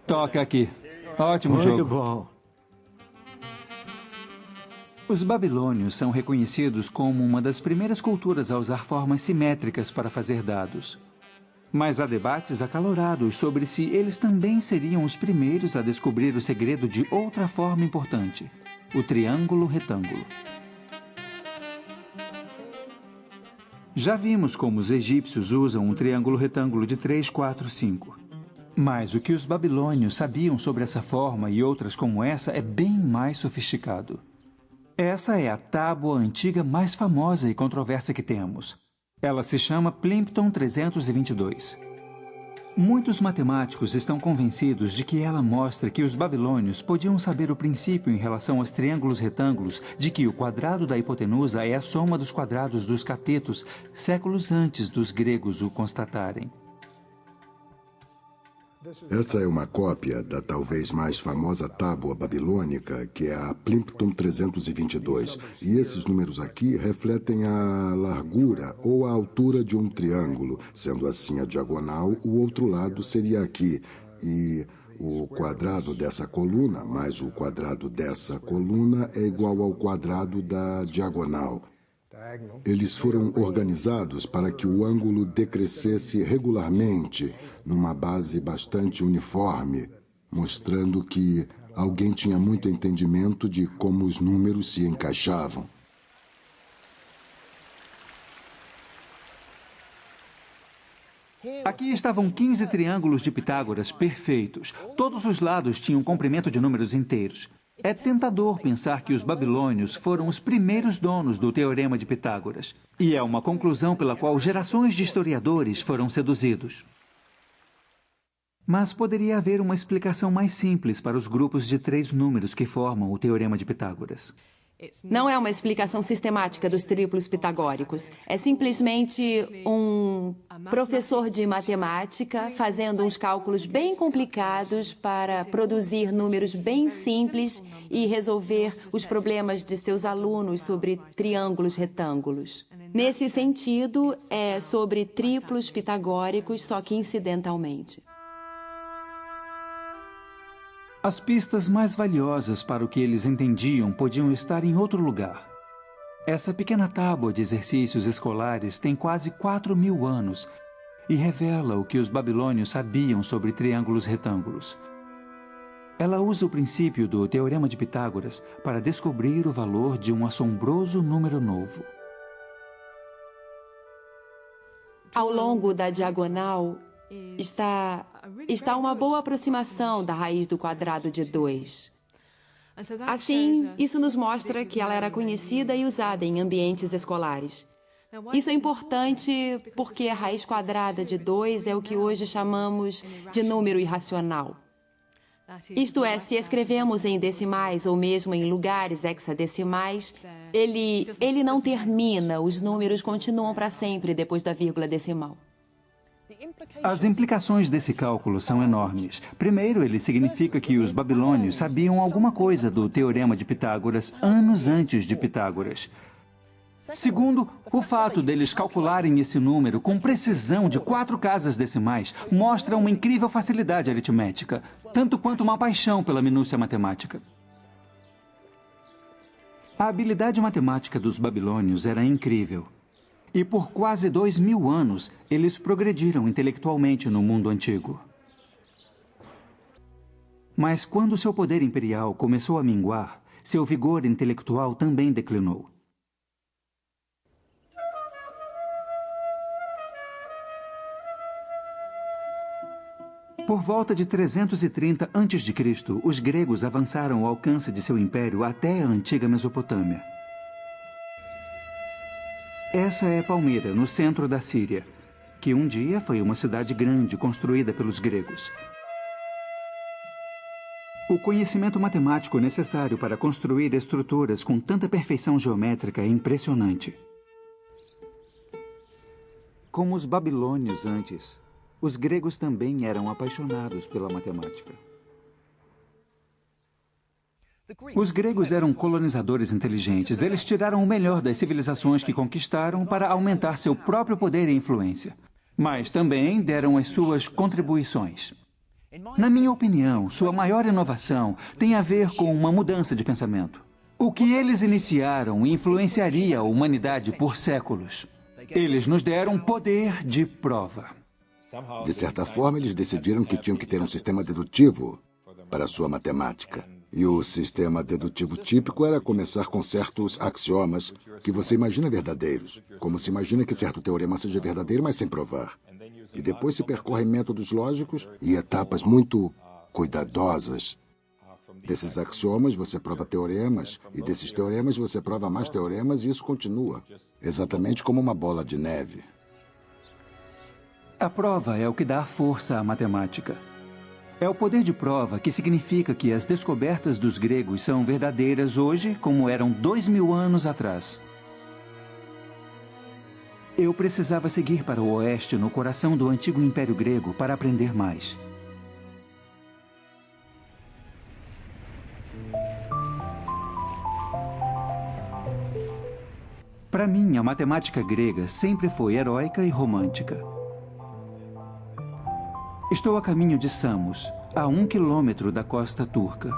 Toca aqui. Ótimo jogo. muito bom. Os babilônios são reconhecidos como uma das primeiras culturas a usar formas simétricas para fazer dados. Mas há debates acalorados sobre se eles também seriam os primeiros a descobrir o segredo de outra forma importante: o triângulo retângulo. Já vimos como os egípcios usam um triângulo retângulo de 3, 4, 5. Mas o que os babilônios sabiam sobre essa forma e outras como essa é bem mais sofisticado. Essa é a tábua antiga mais famosa e controversa que temos. Ela se chama Plimpton 322. Muitos matemáticos estão convencidos de que ela mostra que os babilônios podiam saber o princípio em relação aos triângulos retângulos de que o quadrado da hipotenusa é a soma dos quadrados dos catetos, séculos antes dos gregos o constatarem. Essa é uma cópia da talvez mais famosa tábua babilônica, que é a Plimpton 322. E esses números aqui refletem a largura ou a altura de um triângulo. Sendo assim a diagonal, o outro lado seria aqui. E o quadrado dessa coluna mais o quadrado dessa coluna é igual ao quadrado da diagonal. Eles foram organizados para que o ângulo decrescesse regularmente, numa base bastante uniforme, mostrando que alguém tinha muito entendimento de como os números se encaixavam. Aqui estavam 15 triângulos de Pitágoras perfeitos. Todos os lados tinham comprimento de números inteiros. É tentador pensar que os babilônios foram os primeiros donos do Teorema de Pitágoras. E é uma conclusão pela qual gerações de historiadores foram seduzidos. Mas poderia haver uma explicação mais simples para os grupos de 3 números que formam o Teorema de Pitágoras. Não é uma explicação sistemática dos triplos pitagóricos. É simplesmente um um professor de matemática fazendo uns cálculos bem complicados para produzir números bem simples e resolver os problemas de seus alunos sobre triângulos retângulos. Nesse sentido, é sobre triplos pitagóricos, só que incidentalmente. As pistas mais valiosas para o que eles entendiam podiam estar em outro lugar. Essa pequena tábua de exercícios escolares tem quase 4.000 anos e revela o que os babilônios sabiam sobre triângulos retângulos. Ela usa o princípio do Teorema de Pitágoras para descobrir o valor de um assombroso número novo. Ao longo da diagonal está uma boa aproximação da raiz do quadrado de 2. Assim, isso nos mostra que ela era conhecida e usada em ambientes escolares. Isso é importante porque a raiz quadrada de 2 é o que hoje chamamos de número irracional. Isto é, se escrevemos em decimais ou mesmo em lugares hexadecimais, ele não termina, os números continuam para sempre depois da vírgula decimal. As implicações desse cálculo são enormes. Primeiro, ele significa que os babilônios sabiam alguma coisa do Teorema de Pitágoras anos antes de Pitágoras. Segundo, o fato deles calcularem esse número com precisão de 4 casas decimais mostra uma incrível facilidade aritmética, tanto quanto uma paixão pela minúcia matemática. A habilidade matemática dos babilônios era incrível. E por quase 2.000 anos, eles progrediram intelectualmente no mundo antigo. Mas quando seu poder imperial começou a minguar, seu vigor intelectual também declinou. Por volta de 330 a.C., os gregos avançaram ao alcance de seu império até a antiga Mesopotâmia. Essa é Palmira, no centro da Síria, que um dia foi uma cidade grande construída pelos gregos. O conhecimento matemático necessário para construir estruturas com tanta perfeição geométrica é impressionante. Como os babilônios antes, os gregos também eram apaixonados pela matemática. Os gregos eram colonizadores inteligentes. Eles tiraram o melhor das civilizações que conquistaram para aumentar seu próprio poder e influência. Mas também deram as suas contribuições. Na minha opinião, sua maior inovação tem a ver com uma mudança de pensamento. O que eles iniciaram influenciaria a humanidade por séculos. Eles nos deram poder de prova. De certa forma, eles decidiram que tinham que ter um sistema dedutivo para a sua matemática. E o sistema dedutivo típico era começar com certos axiomas que você imagina verdadeiros, como se imagina que certo teorema seja verdadeiro, mas sem provar. E depois se percorrem métodos lógicos e etapas muito cuidadosas. Desses axiomas você prova teoremas, e desses teoremas você prova mais teoremas, e isso continua, exatamente como uma bola de neve. A prova é o que dá força à matemática. É o poder de prova que significa que as descobertas dos gregos são verdadeiras hoje, como eram 2.000 anos atrás. Eu precisava seguir para o oeste, no coração do antigo Império Grego, para aprender mais. Para mim, a matemática grega sempre foi heróica e romântica. Estou a caminho de Samos, a 1 quilômetro da costa turca.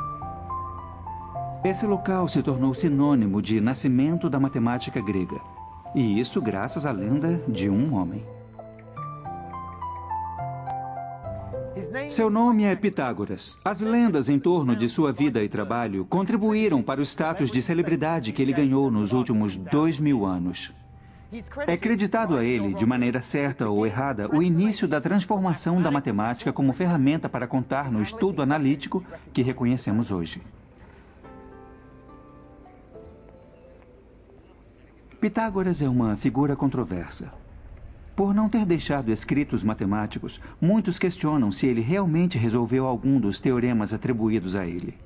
Esse local se tornou sinônimo de nascimento da matemática grega. E isso graças à lenda de um homem. Seu nome é Pitágoras. As lendas em torno de sua vida e trabalho contribuíram para o status de celebridade que ele ganhou nos últimos 2.000 anos. É creditado a ele, de maneira certa ou errada, o início da transformação da matemática como ferramenta para contar no estudo analítico que reconhecemos hoje. Pitágoras é uma figura controversa. Por não ter deixado escritos matemáticos, muitos questionam se ele realmente resolveu algum dos teoremas atribuídos a ele.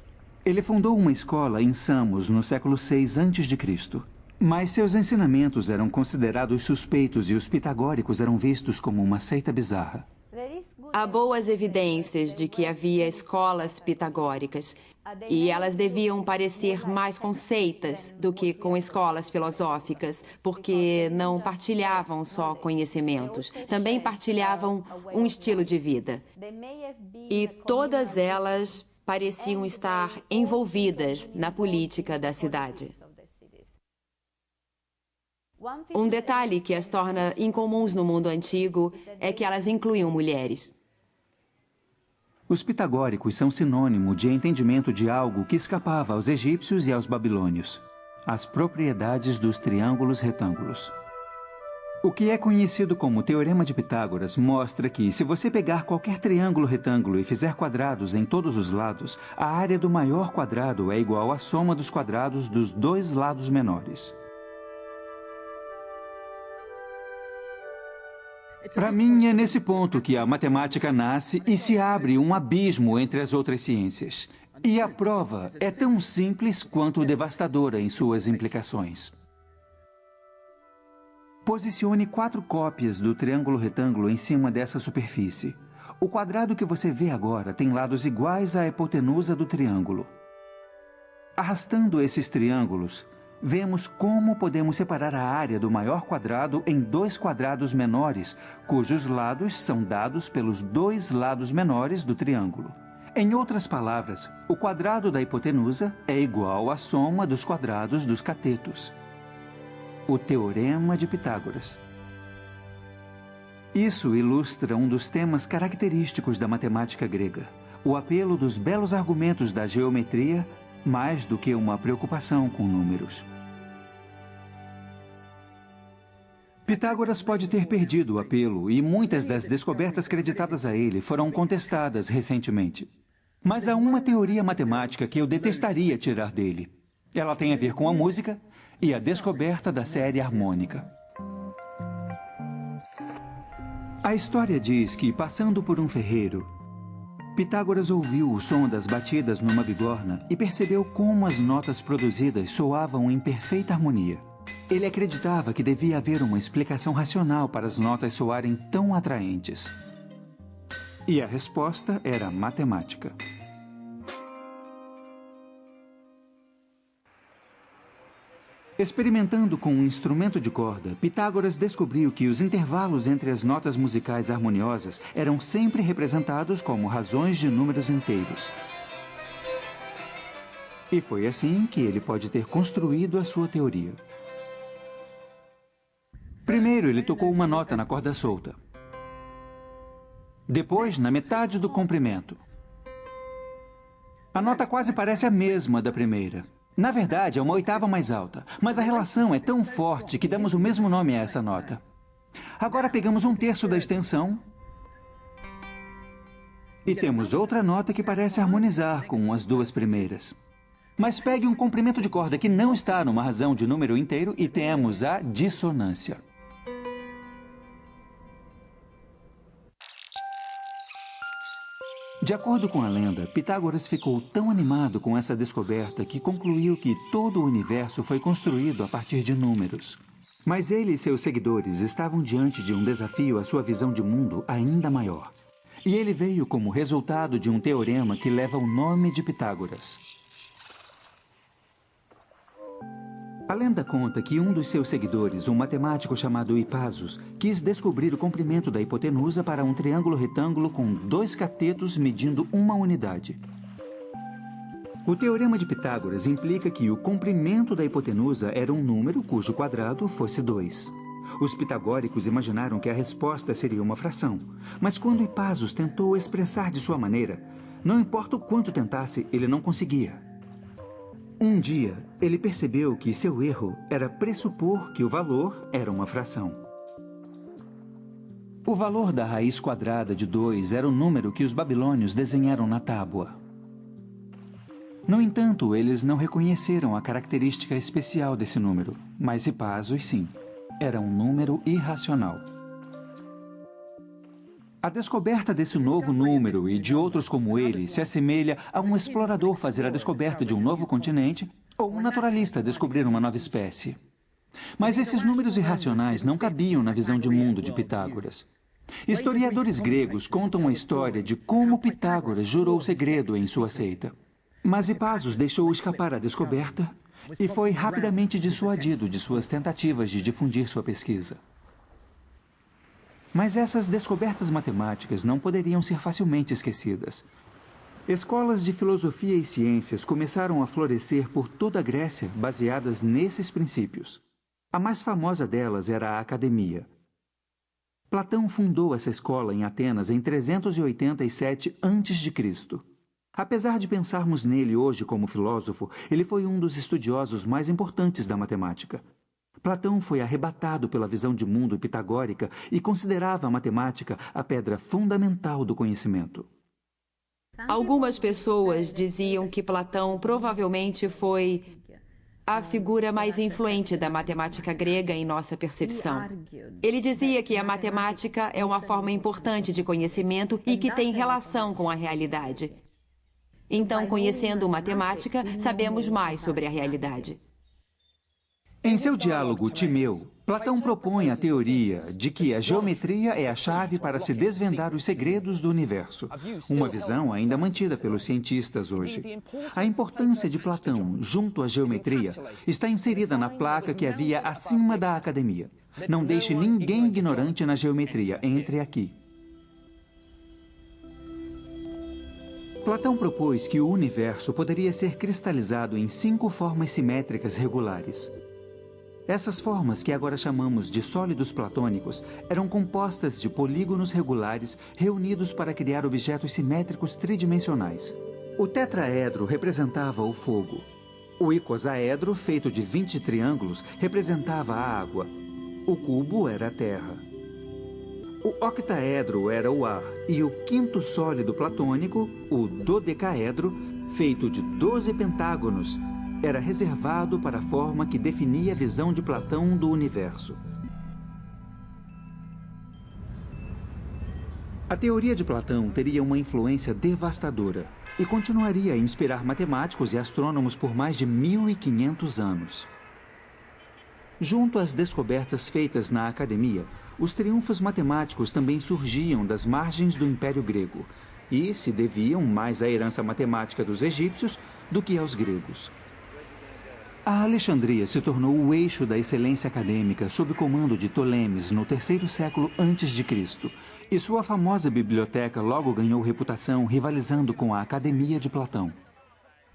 Ele fundou uma escola em Samos no século VI a.C. Mas seus ensinamentos eram considerados suspeitos e os pitagóricos eram vistos como uma seita bizarra. Há boas evidências de que havia escolas pitagóricas e elas deviam parecer mais com seitas do que com escolas filosóficas, porque não partilhavam só conhecimentos, também partilhavam um estilo de vida. E todas elas pareciam estar envolvidas na política da cidade. Um detalhe que as torna incomuns no mundo antigo é que elas incluíam mulheres. Os pitagóricos são sinônimo de entendimento de algo que escapava aos egípcios e aos babilônios: as propriedades dos triângulos retângulos. O que é conhecido como Teorema de Pitágoras mostra que, se você pegar qualquer triângulo retângulo e fizer quadrados em todos os lados, a área do maior quadrado é igual à soma dos quadrados dos dois lados menores. Para mim, é nesse ponto que a matemática nasce e se abre um abismo entre as outras ciências. E a prova é tão simples quanto devastadora em suas implicações. Posicione 4 cópias do triângulo retângulo em cima dessa superfície. O quadrado que você vê agora tem lados iguais à hipotenusa do triângulo. Arrastando esses triângulos, vemos como podemos separar a área do maior quadrado em 2 quadrados menores, cujos lados são dados pelos 2 lados menores do triângulo. Em outras palavras, o quadrado da hipotenusa é igual à soma dos quadrados dos catetos. O Teorema de Pitágoras. Isso ilustra um dos temas característicos da matemática grega: o apelo dos belos argumentos da geometria, mais do que uma preocupação com números. Pitágoras pode ter perdido o apelo e muitas das descobertas creditadas a ele foram contestadas recentemente. Mas há uma teoria matemática que eu detestaria tirar dele. Ela tem a ver com a música e a descoberta da série harmônica. A história diz que, passando por um ferreiro, Pitágoras ouviu o som das batidas numa bigorna e percebeu como as notas produzidas soavam em perfeita harmonia. Ele acreditava que devia haver uma explicação racional para as notas soarem tão atraentes. E a resposta era matemática. Experimentando com um instrumento de corda, Pitágoras descobriu que os intervalos entre as notas musicais harmoniosas eram sempre representados como razões de números inteiros. E foi assim que ele pode ter construído a sua teoria. Primeiro, ele tocou uma nota na corda solta. Depois, na metade do comprimento. A nota quase parece a mesma da primeira. Na verdade, é uma oitava mais alta, mas a relação é tão forte que damos o mesmo nome a essa nota. Agora pegamos 1/3 da extensão e temos outra nota que parece harmonizar com as 2 primeiras. Mas pegue um comprimento de corda que não está numa razão de número inteiro e temos a dissonância. De acordo com a lenda, Pitágoras ficou tão animado com essa descoberta que concluiu que todo o universo foi construído a partir de números. Mas ele e seus seguidores estavam diante de um desafio à sua visão de mundo ainda maior. E ele veio como resultado de um teorema que leva o nome de Pitágoras. A lenda conta que um dos seus seguidores, um matemático chamado Hipasos, quis descobrir o comprimento da hipotenusa para um triângulo retângulo com 2 catetos medindo 1 unidade. O Teorema de Pitágoras implica que o comprimento da hipotenusa era um número cujo quadrado fosse 2. Os pitagóricos imaginaram que a resposta seria uma fração, mas quando Hipasos tentou expressar de sua maneira, não importa o quanto tentasse, ele não conseguia. Um dia, ele percebeu que seu erro era pressupor que o valor era uma fração. O valor da raiz quadrada de 2 era o número que os babilônios desenharam na tábua. No entanto, eles não reconheceram a característica especial desse número, mas Hipasos sim. Era um número irracional. A descoberta desse novo número e de outros como ele se assemelha a um explorador fazer a descoberta de um novo continente ou um naturalista descobrir uma nova espécie. Mas esses números irracionais não cabiam na visão de mundo de Pitágoras. Historiadores gregos contam a história de como Pitágoras jurou segredo em sua seita. Mas Hipasos deixou escapar a descoberta e foi rapidamente dissuadido de suas tentativas de difundir sua pesquisa. Mas essas descobertas matemáticas não poderiam ser facilmente esquecidas. Escolas de filosofia e ciências começaram a florescer por toda a Grécia baseadas nesses princípios. A mais famosa delas era a Academia. Platão fundou essa escola em Atenas em 387 a.C. Apesar de pensarmos nele hoje como filósofo, ele foi um dos estudiosos mais importantes da matemática. Platão foi arrebatado pela visão de mundo pitagórica e considerava a matemática a pedra fundamental do conhecimento. Algumas pessoas diziam que Platão provavelmente foi a figura mais influente da matemática grega em nossa percepção. Ele dizia que a matemática é uma forma importante de conhecimento e que tem relação com a realidade. Então, conhecendo matemática, sabemos mais sobre a realidade. Em seu diálogo Timeu, Platão propõe a teoria de que a geometria é a chave para se desvendar os segredos do universo, uma visão ainda mantida pelos cientistas hoje. A importância de Platão junto à geometria está inserida na placa que havia acima da Academia. Não deixe ninguém ignorante na geometria, entre aqui. Platão propôs que o universo poderia ser cristalizado em 5 formas simétricas regulares. Essas formas, que agora chamamos de sólidos platônicos, eram compostas de polígonos regulares reunidos para criar objetos simétricos tridimensionais. O tetraedro representava o fogo. O icosaedro, feito de 20 triângulos, representava a água. O cubo era a terra. O octaedro era o ar, e o quinto sólido platônico, o dodecaedro, feito de 12 pentágonos, era reservado para a forma que definia a visão de Platão do universo. A teoria de Platão teria uma influência devastadora e continuaria a inspirar matemáticos e astrônomos por mais de 1500 anos. Junto às descobertas feitas na Academia, os triunfos matemáticos também surgiam das margens do Império Grego e se deviam mais à herança matemática dos egípcios do que aos gregos. A Alexandria se tornou o eixo da excelência acadêmica sob o comando de Ptolemes no 3º século a.C., e sua famosa biblioteca logo ganhou reputação rivalizando com a Academia de Platão.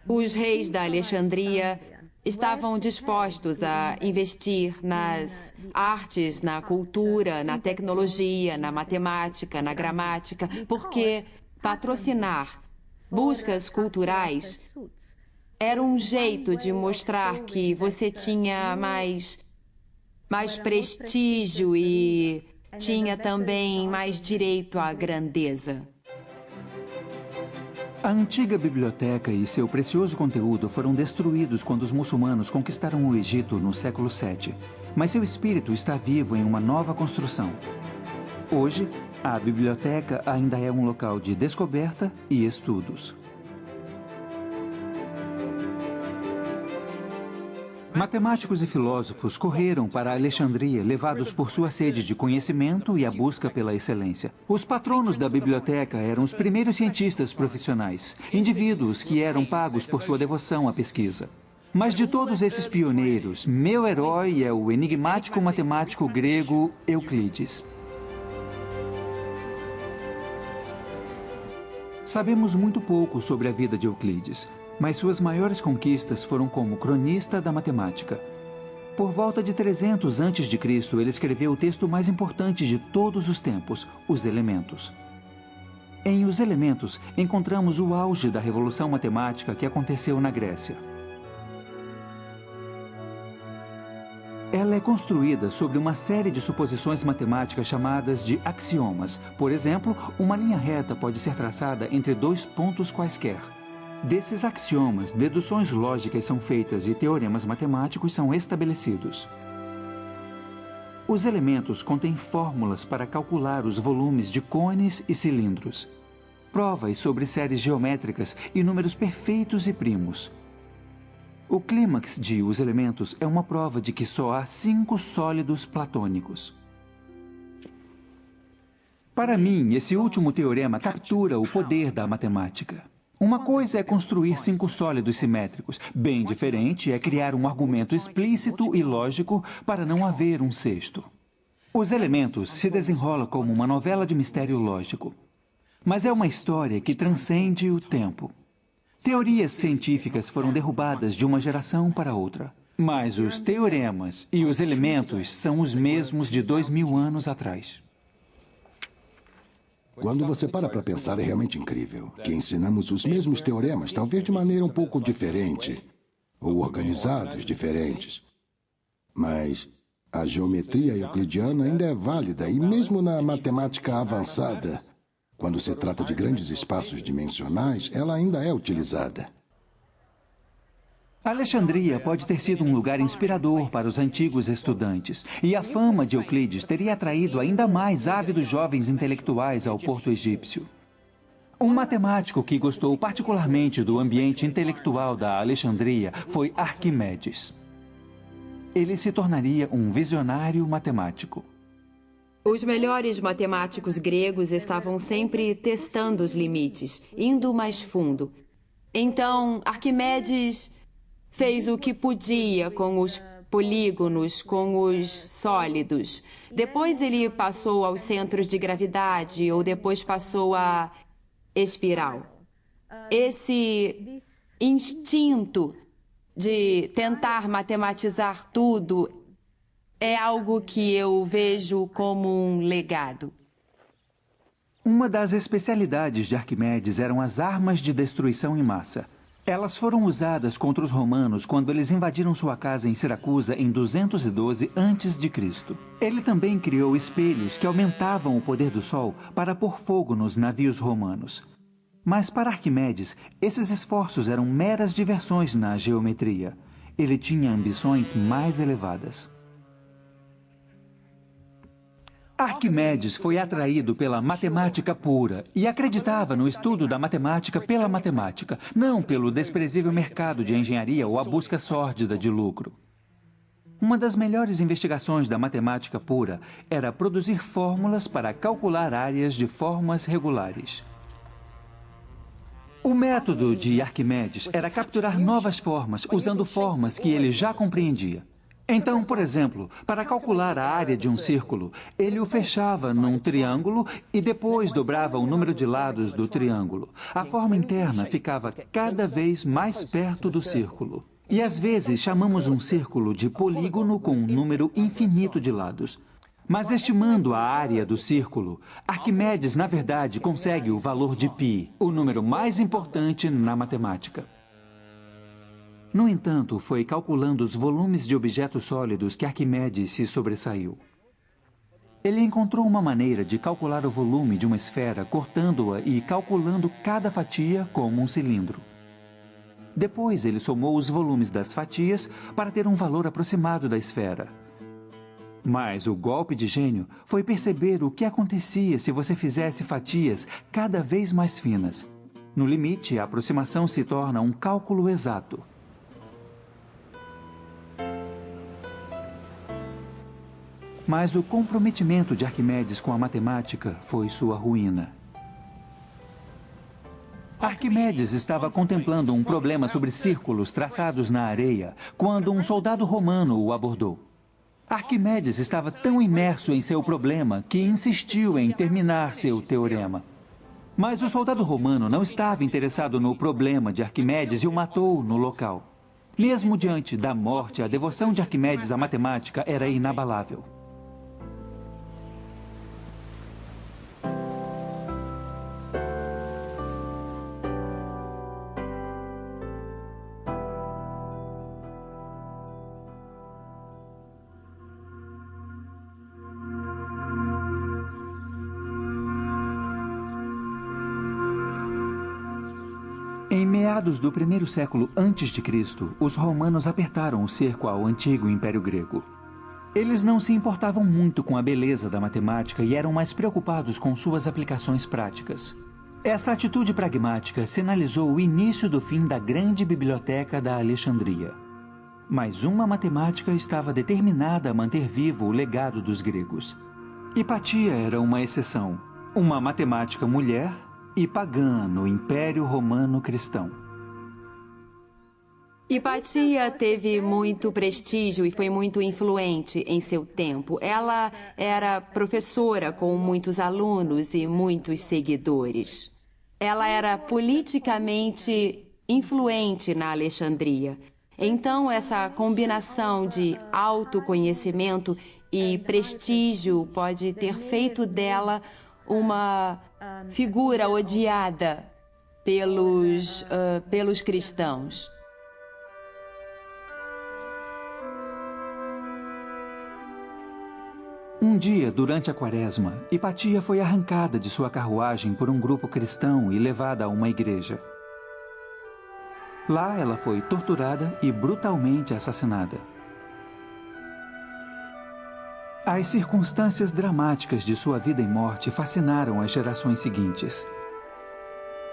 Os reis da Alexandria estavam dispostos a investir nas artes, na cultura, na tecnologia, na matemática, na gramática, porque patrocinar buscas culturais era um jeito de mostrar que você tinha mais prestígio e tinha também mais direito à grandeza. A antiga biblioteca e seu precioso conteúdo foram destruídos quando os muçulmanos conquistaram o Egito no século VII, mas seu espírito está vivo em uma nova construção. Hoje, a biblioteca ainda é um local de descoberta e estudos. Matemáticos e filósofos correram para Alexandria, levados por sua sede de conhecimento e a busca pela excelência. Os patronos da biblioteca eram os primeiros cientistas profissionais, indivíduos que eram pagos por sua devoção à pesquisa. Mas de todos esses pioneiros, meu herói é o enigmático matemático grego Euclides. Sabemos muito pouco sobre a vida de Euclides, mas suas maiores conquistas foram como cronista da matemática. Por volta de 300 a.C., ele escreveu o texto mais importante de todos os tempos, Os Elementos. Em Os Elementos, encontramos o auge da revolução matemática que aconteceu na Grécia. Ela é construída sobre uma série de suposições matemáticas chamadas de axiomas. Por exemplo, uma linha reta pode ser traçada entre 2 pontos quaisquer. Desses axiomas, deduções lógicas são feitas e teoremas matemáticos são estabelecidos. Os elementos contêm fórmulas para calcular os volumes de cones e cilindros, provas sobre séries geométricas e números perfeitos e primos. O clímax de Os Elementos é uma prova de que só há 5 sólidos platônicos. Para mim, esse último teorema captura o poder da matemática. Uma coisa é construir 5 sólidos simétricos. Bem diferente é criar um argumento explícito e lógico para não haver um sexto. Os Elementos se desenrola como uma novela de mistério lógico. Mas é uma história que transcende o tempo. Teorias científicas foram derrubadas de uma geração para outra. Mas os teoremas e os elementos são os mesmos de 2000 anos atrás. Quando você para pensar, é realmente incrível que ensinamos os mesmos teoremas, talvez de maneira um pouco diferente, ou organizados diferentes. Mas a geometria euclidiana ainda é válida, e mesmo na matemática avançada, quando se trata de grandes espaços dimensionais, ela ainda é utilizada. Alexandria pode ter sido um lugar inspirador para os antigos estudantes, e a fama de Euclides teria atraído ainda mais ávidos jovens intelectuais ao porto egípcio. Um matemático que gostou particularmente do ambiente intelectual da Alexandria foi Arquimedes. Ele se tornaria um visionário matemático. Os melhores matemáticos gregos estavam sempre testando os limites, indo mais fundo. Então, Arquimedes fez o que podia com os polígonos, com os sólidos. Depois ele passou aos centros de gravidade, ou depois passou à espiral. Esse instinto de tentar matematizar tudo é algo que eu vejo como um legado. Uma das especialidades de Arquimedes eram as armas de destruição em massa. Elas foram usadas contra os romanos quando eles invadiram sua casa em Siracusa em 212 a.C. Ele também criou espelhos que aumentavam o poder do sol para pôr fogo nos navios romanos. Mas para Arquimedes, esses esforços eram meras diversões na geometria. Ele tinha ambições mais elevadas. Arquimedes foi atraído pela matemática pura e acreditava no estudo da matemática pela matemática, não pelo desprezível mercado de engenharia ou a busca sórdida de lucro. Uma das melhores investigações da matemática pura era produzir fórmulas para calcular áreas de formas regulares. O método de Arquimedes era capturar novas formas usando formas que ele já compreendia. Então, por exemplo, para calcular a área de um círculo, ele o fechava num triângulo e depois dobrava o número de lados do triângulo. A forma interna ficava cada vez mais perto do círculo. E às vezes chamamos um círculo de polígono com um número infinito de lados. Mas estimando a área do círculo, Arquimedes, na verdade, consegue o valor de π, o número mais importante na matemática. No entanto, foi calculando os volumes de objetos sólidos que Arquimedes se sobressaiu. Ele encontrou uma maneira de calcular o volume de uma esfera cortando-a e calculando cada fatia como um cilindro. Depois, ele somou os volumes das fatias para ter um valor aproximado da esfera. Mas o golpe de gênio foi perceber o que acontecia se você fizesse fatias cada vez mais finas. No limite, a aproximação se torna um cálculo exato. Mas o comprometimento de Arquimedes com a matemática foi sua ruína. Arquimedes estava contemplando um problema sobre círculos traçados na areia quando um soldado romano o abordou. Arquimedes estava tão imerso em seu problema que insistiu em terminar seu teorema. Mas o soldado romano não estava interessado no problema de Arquimedes e o matou no local. Mesmo diante da morte, a devoção de Arquimedes à matemática era inabalável. Em meados do primeiro século a.C., os romanos apertaram o cerco ao antigo Império Grego. Eles não se importavam muito com a beleza da matemática e eram mais preocupados com suas aplicações práticas. Essa atitude pragmática sinalizou o início do fim da grande biblioteca da Alexandria. Mas uma matemática estava determinada a manter vivo o legado dos gregos. Hipatia era uma exceção, uma matemática mulher e pagã no Império Romano Cristão. Hipatia teve muito prestígio e foi muito influente em seu tempo. Ela era professora com muitos alunos e muitos seguidores. Ela era politicamente influente na Alexandria. Então, essa combinação de autoconhecimento e prestígio pode ter feito dela uma figura odiada pelos cristãos. Um dia, durante a Quaresma, Hipatia foi arrancada de sua carruagem por um grupo cristão e levada a uma igreja. Lá, ela foi torturada e brutalmente assassinada. As circunstâncias dramáticas de sua vida e morte fascinaram as gerações seguintes.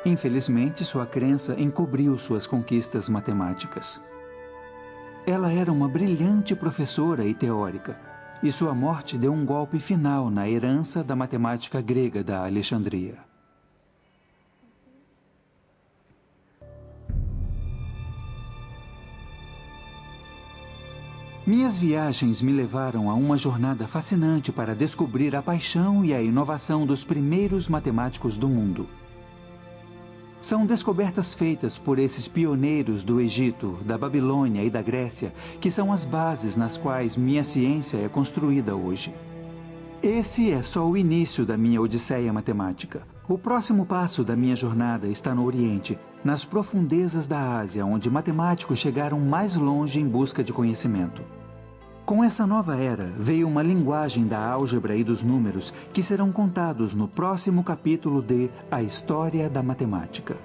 Infelizmente, sua crença encobriu suas conquistas matemáticas. Ela era uma brilhante professora e teórica, e sua morte deu um golpe final na herança da matemática grega da Alexandria. Minhas viagens me levaram a uma jornada fascinante para descobrir a paixão e a inovação dos primeiros matemáticos do mundo. São descobertas feitas por esses pioneiros do Egito, da Babilônia e da Grécia, que são as bases nas quais minha ciência é construída hoje. Esse é só o início da minha odisseia matemática. O próximo passo da minha jornada está no Oriente, nas profundezas da Ásia, onde matemáticos chegaram mais longe em busca de conhecimento. Com essa nova era, veio uma linguagem da álgebra e dos números que serão contados no próximo capítulo de A História da Matemática.